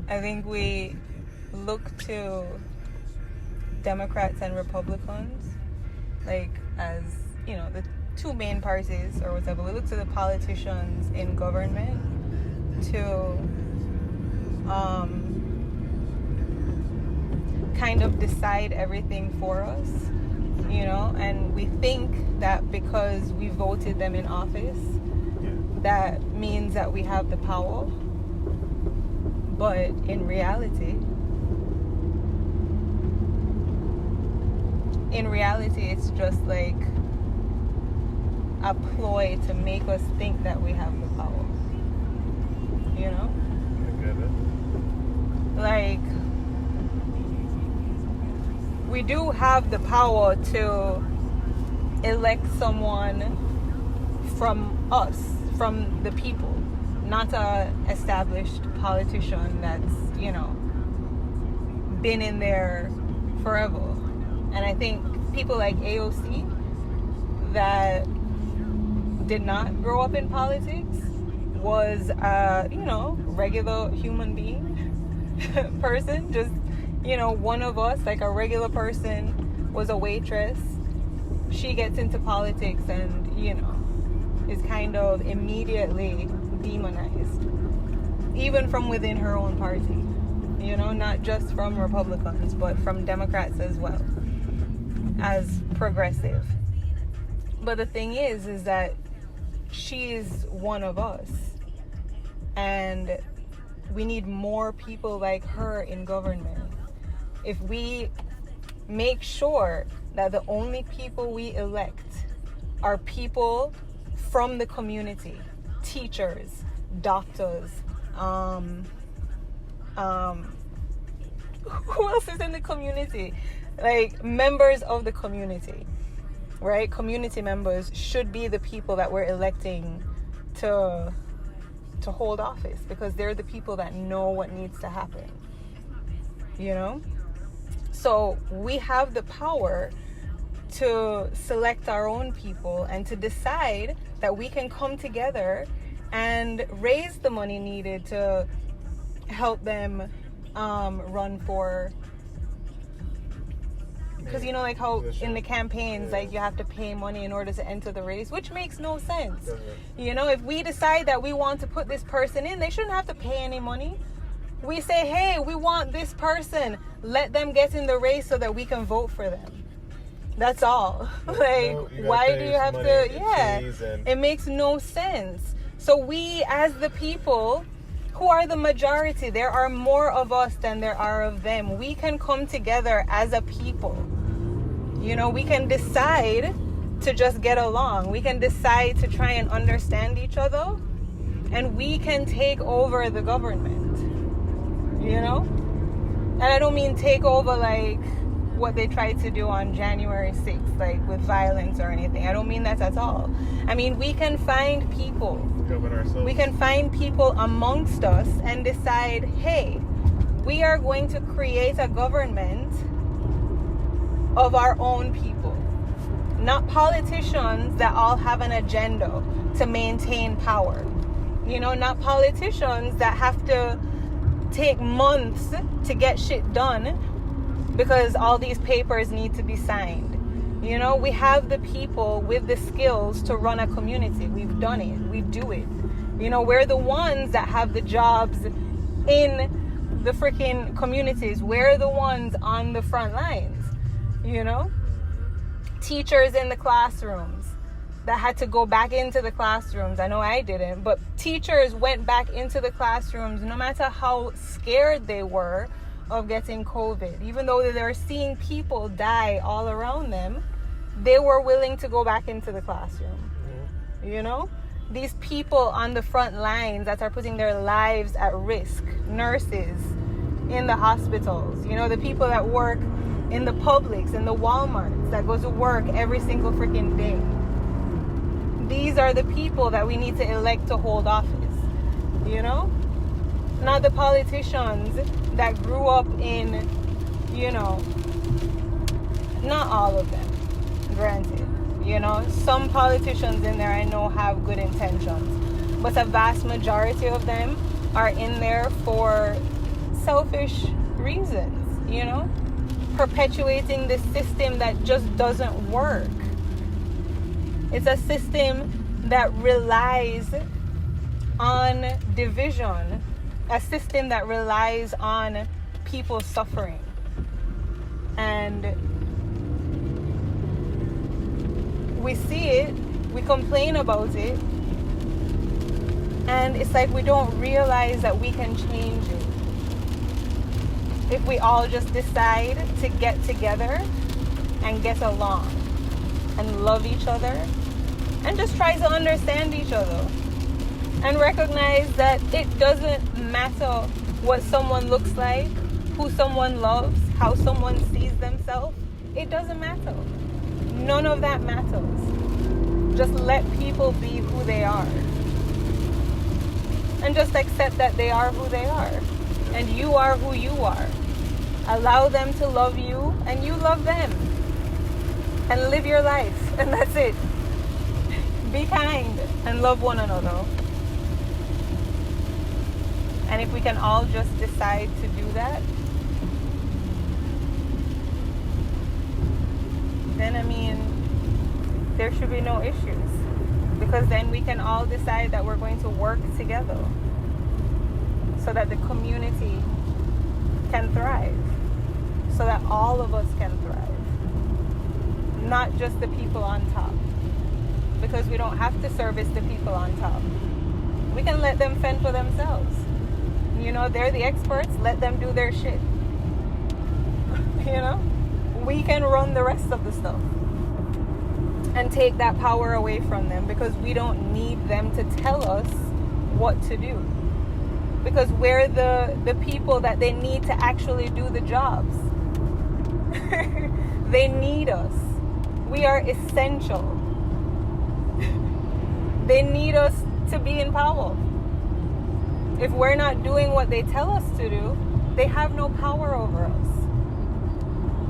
I think we look to Democrats and Republicans, like, as, you know, the two main parties or whatever. We look to the politicians in government to kind of decide everything for us, you know, and we think that because we voted them in office, that means that we have the power. But in reality, it's just like a ploy to make us think that we have the power. You know? I get it. Like, we do have the power to elect someone from us, from the people, not a established politician that's, you know, been in there forever. And I think people like AOC that did not grow up in politics was a, you know, regular human being person, just, you know, one of us, like a regular person, was a waitress. She gets into politics and, you know, is kind of immediately demonized, even from within her own party, you know, not just from Republicans, but from Democrats as well, as progressive. But the thing is that she's one of us, and we need more people like her in government. If we make sure that the only people we elect are people from the community, teachers, doctors, who else is in the community? Like, members of the community, right? Community members should be the people that we're electing to hold office, because they're the people that know what needs to happen, you know? So we have the power to select our own people and to decide that we can come together and raise the money needed to help them run for, because you know, like how in the campaigns, like, you have to pay money in order to enter the race, which makes no sense. You know, if we decide that we want to put this person in, they shouldn't have to pay any money. We say, hey, we want this person, let them get in the race so that we can vote for them. That's all. Like, why do you have to? Yeah, it makes no sense. So we, as the people who are the majority, there are more of us than there are of them. We can come together as a people. You know, we can decide to just get along. We can decide to try and understand each other, and we can take over the government. You know? And I don't mean take over like what they tried to do on January 6th, like with violence or anything. I don't mean that at all. I mean, we can find people. We can find people amongst us and decide, hey, we are going to create a government of our own people. Not politicians that all have an agenda to maintain power. You know, not politicians that have to take months to get shit done because all these papers need to be signed. You know, we have the people with the skills to run a community. We've done it. We do it. You know, we're the ones that have the jobs in the freaking communities. We're the ones on the front lines, you know? Teachers in the classrooms that had to go back into the classrooms. I know I didn't, but teachers went back into the classrooms no matter how scared they were of getting COVID. Even though they were seeing people die all around them, they were willing to go back into the classroom. You know? These people on the front lines that are putting their lives at risk, nurses in the hospitals, you know, the people that work in the Publix and the Walmarts that go to work every single freaking day. These are the people that we need to elect to hold office, you know? Not the politicians that grew up in, you know, not all of them, granted. You know, some politicians in there I know have good intentions, but a vast majority of them are in there for selfish reasons, you know, perpetuating this system that just doesn't work. It's a system that relies on division, a system that relies on people suffering. And we see it, we complain about it, and it's like we don't realize that we can change it. If we all just decide to get together and get along and love each other and just try to understand each other and recognize that it doesn't matter what someone looks like, who someone loves, how someone sees themselves. It doesn't matter. None of that matters. Just let people be who they are. And just accept that they are who they are. And you are who you are. Allow them to love you and you love them. And live your life. And that's it. Be kind and love one another. And if we can all just decide to do that, then I mean, there should be no issues. Because then we can all decide that we're going to work together so that the community can thrive. So that all of us can thrive. Not just the people on top. Because we don't have to service the people on top. We can let them fend for themselves. You know, they're the experts. Let them do their shit. You know? We can run the rest of the stuff. And take that power away from them. Because we don't need them to tell us what to do. Because we're the people that they need to actually do the jobs. They need us. We are essential. They need us to be in power. If we're not doing what they tell us to do, they have no power over us.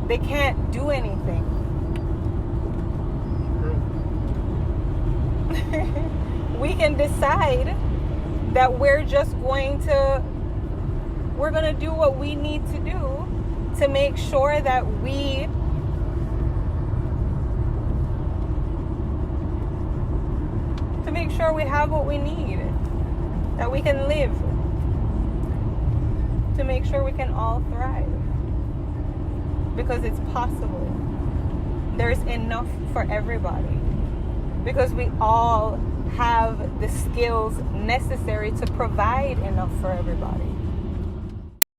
They can't do anything. We can decide that we're going to do what we need to do to make sure that we have what we need, that we can live, to make sure we can all thrive, because it's possible. There's enough for everybody, because we all have the skills necessary to provide enough for everybody.